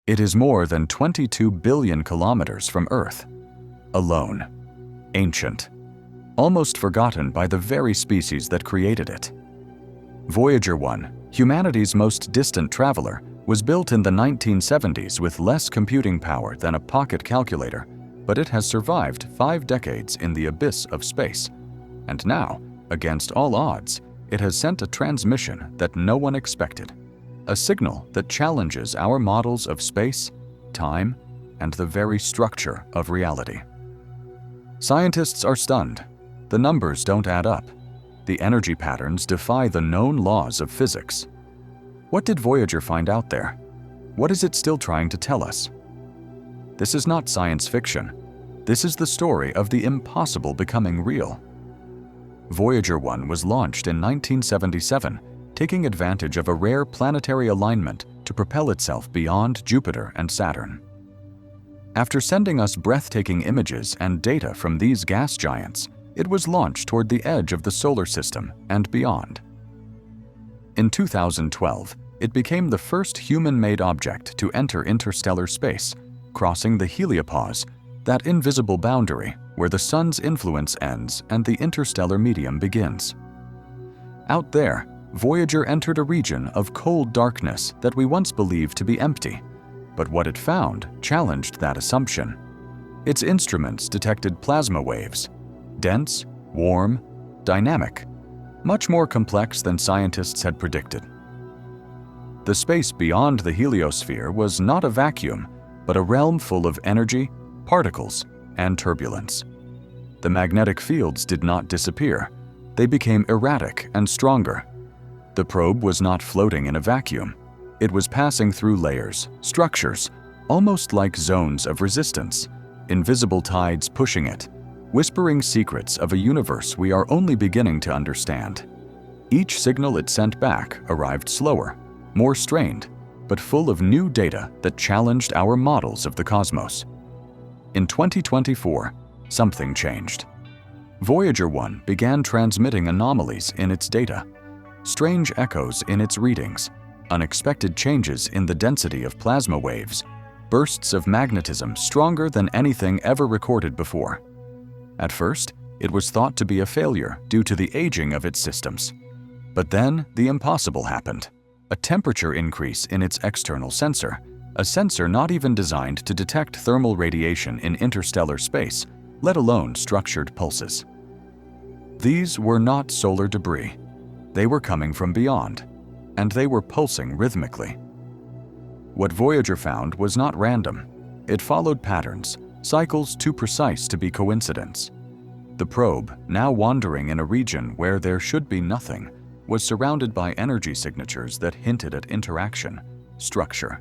It is more than 22 billion kilometers from Earth. Alone. Ancient. Almost forgotten by the very species that created it. Voyager 1, humanity's most distant traveler, was built in the 1970s with less computing power than a pocket calculator, but it has survived 5 decades in the abyss of space. And now, against all odds, it has sent a transmission that no one expected. A signal that challenges our models of space, time, and the very structure of reality. Scientists are stunned. The numbers don't add up. The energy patterns defy the known laws of physics. What did Voyager find out there? What is it still trying to tell us? This is not science fiction. This is the story of the impossible becoming real. Voyager 1 was launched in 1977, taking advantage of a rare planetary alignment to propel itself beyond Jupiter and Saturn. After sending us breathtaking images and data from these gas giants, it was launched toward the edge of the solar system and beyond. In 2012, it became the first human-made object to enter interstellar space, crossing the heliopause, that invisible boundary where the sun's influence ends and the interstellar medium begins. Out there, Voyager entered a region of cold darkness that we once believed to be empty, but what it found challenged that assumption. Its instruments detected plasma waves, dense, warm, dynamic, much more complex than scientists had predicted. The space beyond the heliosphere was not a vacuum, but a realm full of energy, particles, and turbulence. The magnetic fields did not disappear. They became erratic and stronger. The probe was not floating in a vacuum. It was passing through layers, structures, almost like zones of resistance, invisible tides pushing it, whispering secrets of a universe we are only beginning to understand. Each signal it sent back arrived slower, more strained, but full of new data that challenged our models of the cosmos. In 2024, something changed. Voyager 1 began transmitting anomalies in its data, strange echoes in its readings, unexpected changes in the density of plasma waves, bursts of magnetism stronger than anything ever recorded before. At first, it was thought to be a failure due to the aging of its systems. But then the impossible happened. A temperature increase in its external sensor, a sensor not even designed to detect thermal radiation in interstellar space, let alone structured pulses. These were not solar debris. They were coming from beyond, and they were pulsing rhythmically. What Voyager found was not random. It followed patterns, cycles too precise to be coincidence. The probe, now wandering in a region where there should be nothing, was surrounded by energy signatures that hinted at interaction, structure.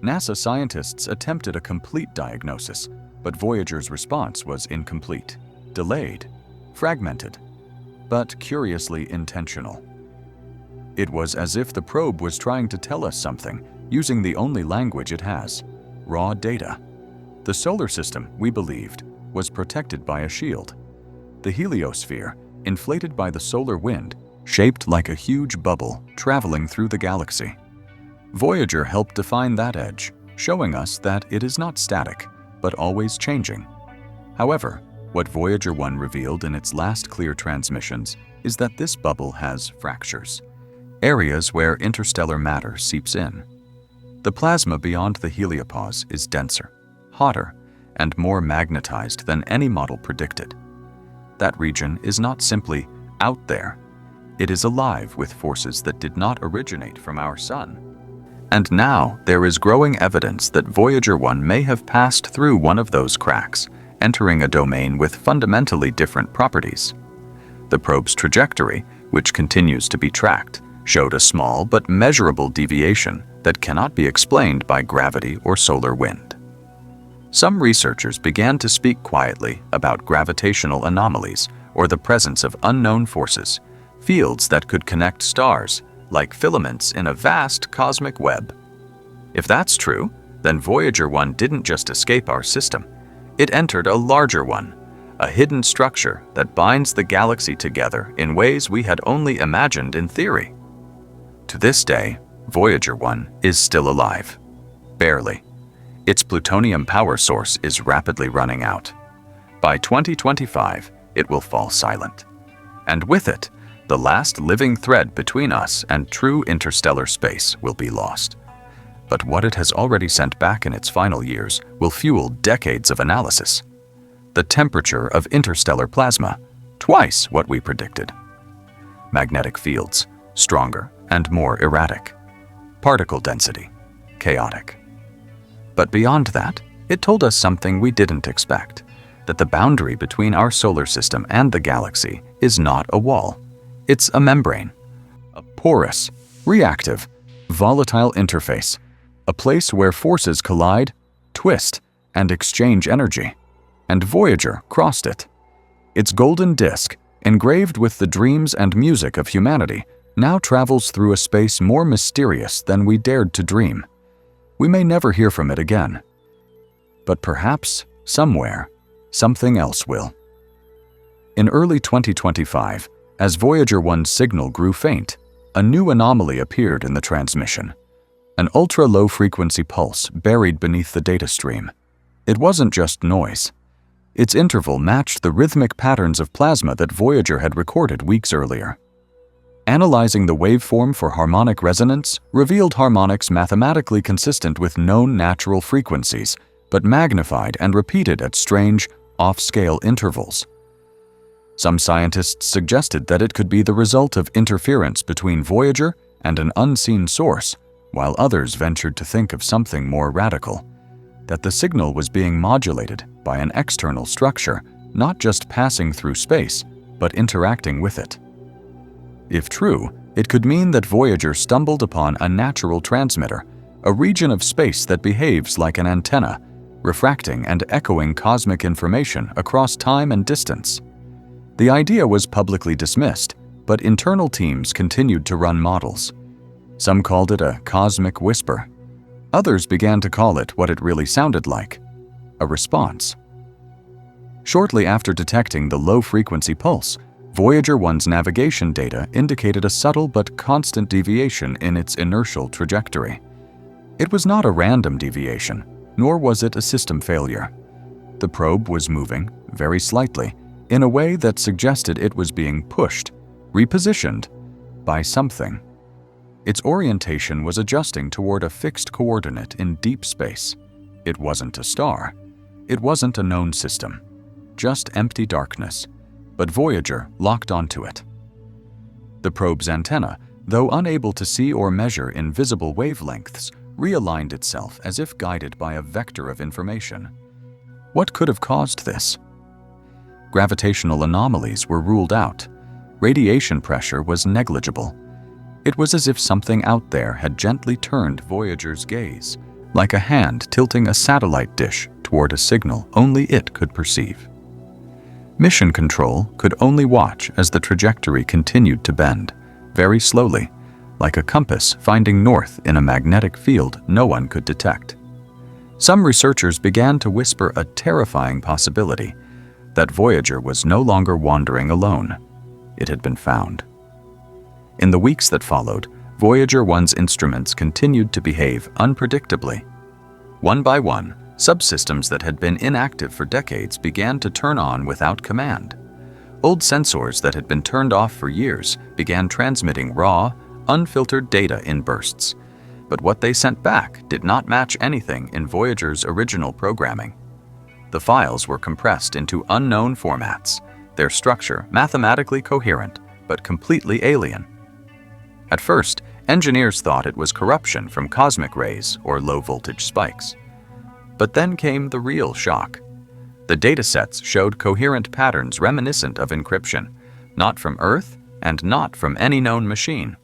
NASA scientists attempted a complete diagnosis, but Voyager's response was incomplete, delayed, fragmented, but curiously intentional. It was as if the probe was trying to tell us something using the only language it has, raw data. The solar system, we believed, was protected by a shield. The heliosphere, inflated by the solar wind, shaped like a huge bubble traveling through the galaxy. Voyager helped define that edge, showing us that it is not static, but always changing. However, what Voyager 1 revealed in its last clear transmissions is that this bubble has fractures, areas where interstellar matter seeps in. The plasma beyond the heliopause is denser, hotter, and more magnetized than any model predicted. That region is not simply out there. It is alive with forces that did not originate from our sun. And now there is growing evidence that Voyager 1 may have passed through one of those cracks, entering a domain with fundamentally different properties. The probe's trajectory, which continues to be tracked, showed a small but measurable deviation that cannot be explained by gravity or solar wind. Some researchers began to speak quietly about gravitational anomalies or the presence of unknown forces, fields that could connect stars, like filaments in a vast cosmic web. If that's true, then Voyager 1 didn't just escape our system. It entered a larger one, a hidden structure that binds the galaxy together in ways we had only imagined in theory. To this day, Voyager 1 is still alive. Barely. Its plutonium power source is rapidly running out. By 2025, it will fall silent. And with it, the last living thread between us and true interstellar space will be lost. But what it has already sent back in its final years will fuel decades of analysis. The temperature of interstellar plasma, twice what we predicted. Magnetic fields, stronger and more erratic. Particle density, chaotic. But beyond that, it told us something we didn't expect, that the boundary between our solar system and the galaxy is not a wall. It's a membrane, a porous, reactive, volatile interface, a place where forces collide, twist, and exchange energy. And Voyager crossed it. Its golden disk, engraved with the dreams and music of humanity, now travels through a space more mysterious than we dared to dream. We may never hear from it again. But perhaps, somewhere, something else will. In early 2025, as Voyager 1's signal grew faint, a new anomaly appeared in the transmission. An ultra-low-frequency pulse buried beneath the data stream. It wasn't just noise. Its interval matched the rhythmic patterns of plasma that Voyager had recorded weeks earlier. Analyzing the waveform for harmonic resonance revealed harmonics mathematically consistent with known natural frequencies, but magnified and repeated at strange, off-scale intervals. Some scientists suggested that it could be the result of interference between Voyager and an unseen source, while others ventured to think of something more radical, that the signal was being modulated by an external structure, not just passing through space, but interacting with it. If true, it could mean that Voyager stumbled upon a natural transmitter, a region of space that behaves like an antenna, refracting and echoing cosmic information across time and distance. The idea was publicly dismissed, but internal teams continued to run models. Some called it a cosmic whisper. Others began to call it what it really sounded like, a response. Shortly after detecting the low-frequency pulse, Voyager 1's navigation data indicated a subtle but constant deviation in its inertial trajectory. It was not a random deviation, nor was it a system failure. The probe was moving, very slightly, in a way that suggested it was being pushed, repositioned, by something. Its orientation was adjusting toward a fixed coordinate in deep space. It wasn't a star. It wasn't a known system. Just empty darkness. But Voyager locked onto it. The probe's antenna, though unable to see or measure in visible wavelengths, realigned itself as if guided by a vector of information. What could have caused this? Gravitational anomalies were ruled out. Radiation pressure was negligible. It was as if something out there had gently turned Voyager's gaze, like a hand tilting a satellite dish toward a signal only it could perceive. Mission Control could only watch as the trajectory continued to bend, very slowly, like a compass finding north in a magnetic field no one could detect. Some researchers began to whisper a terrifying possibility, that Voyager was no longer wandering alone. It had been found. In the weeks that followed, Voyager 1's instruments continued to behave unpredictably. One by one, subsystems that had been inactive for decades began to turn on without command. Old sensors that had been turned off for years began transmitting raw, unfiltered data in bursts. But what they sent back did not match anything in Voyager's original programming. The files were compressed into unknown formats, their structure mathematically coherent, but completely alien. At first, engineers thought it was corruption from cosmic rays or low-voltage spikes. But then came the real shock. The datasets showed coherent patterns reminiscent of encryption, not from Earth and not from any known machine.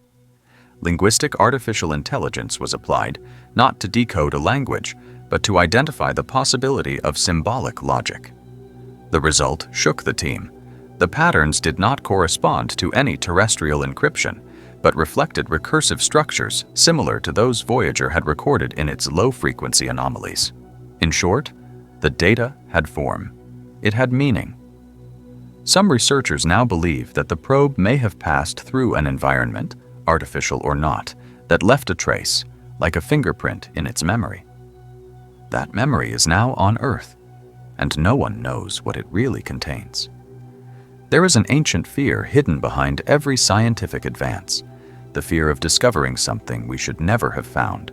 Linguistic artificial intelligence was applied, not to decode a language, but to identify the possibility of symbolic logic. The result shook the team. The patterns did not correspond to any terrestrial encryption, but reflected recursive structures similar to those Voyager had recorded in its low-frequency anomalies. In short, the data had form. It had meaning. Some researchers now believe that the probe may have passed through an environment, artificial or not, that left a trace, like a fingerprint in its memory. That memory is now on Earth, and no one knows what it really contains. There is an ancient fear hidden behind every scientific advance, the fear of discovering something we should never have found.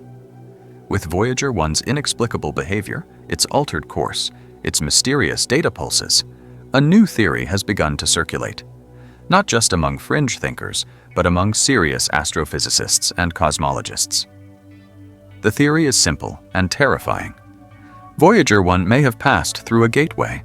With Voyager 1's inexplicable behavior, its altered course, its mysterious data pulses, a new theory has begun to circulate, not just among fringe thinkers, but among serious astrophysicists and cosmologists. The theory is simple and terrifying. Voyager 1 may have passed through a gateway,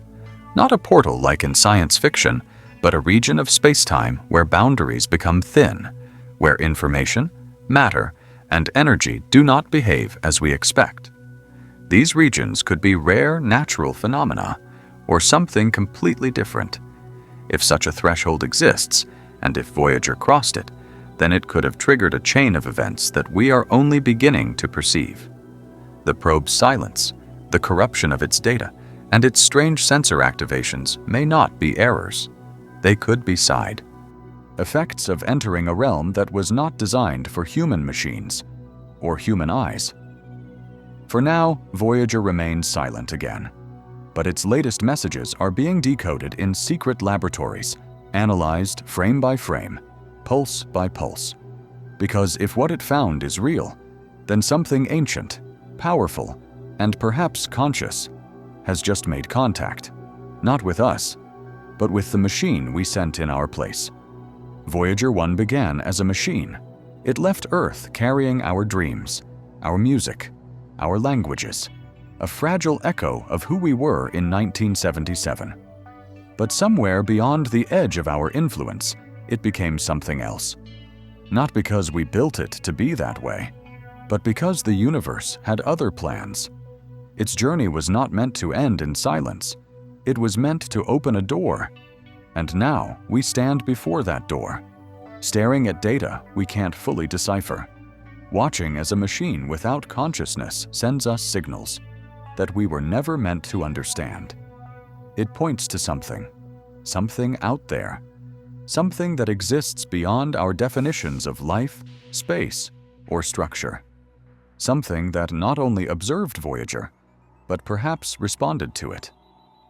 not a portal like in science fiction, but a region of space-time where boundaries become thin, where information, matter, and energy do not behave as we expect. These regions could be rare natural phenomena, or something completely different. If such a threshold exists, and if Voyager crossed it, then it could have triggered a chain of events that we are only beginning to perceive. The probe's silence, the corruption of its data, and its strange sensor activations may not be errors. They could be side effects of entering a realm that was not designed for human machines or human eyes. For now, Voyager remains silent again, but its latest messages are being decoded in secret laboratories, analyzed frame by frame, pulse by pulse. Because if what it found is real, then something ancient, powerful, and perhaps conscious has just made contact, not with us, but with the machine we sent in our place. Voyager 1 began as a machine. It left Earth carrying our dreams, our music, our languages, a fragile echo of who we were in 1977. But somewhere beyond the edge of our influence, it became something else. Not because we built it to be that way, but because the universe had other plans. Its journey was not meant to end in silence. It was meant to open a door. And now we stand before that door, staring at data we can't fully decipher, watching as a machine without consciousness sends us signals that we were never meant to understand. It points to something out there, something that exists beyond our definitions of life, space, or structure. Something that not only observed Voyager, but perhaps responded to it,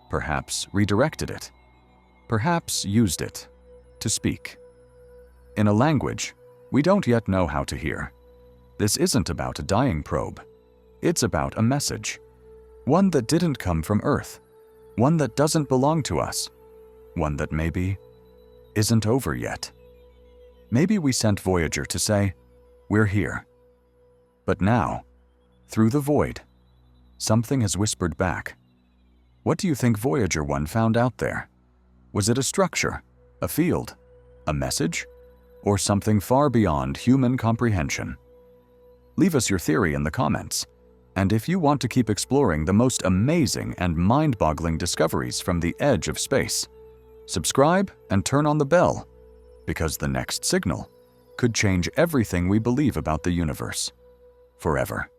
perhaps redirected it, perhaps used it to speak. In a language we don't yet know how to hear. This isn't about a dying probe. It's about a message. One that didn't come from Earth. One that doesn't belong to us. One that maybe isn't over yet. Maybe we sent Voyager to say, "We're here." But now, through the void, something has whispered back. What do you think Voyager 1 found out there? Was it a structure, a field, a message, or something far beyond human comprehension? Leave us your theory in the comments. And if you want to keep exploring the most amazing and mind-boggling discoveries from the edge of space, subscribe and turn on the bell, because the next signal could change everything we believe about the universe forever.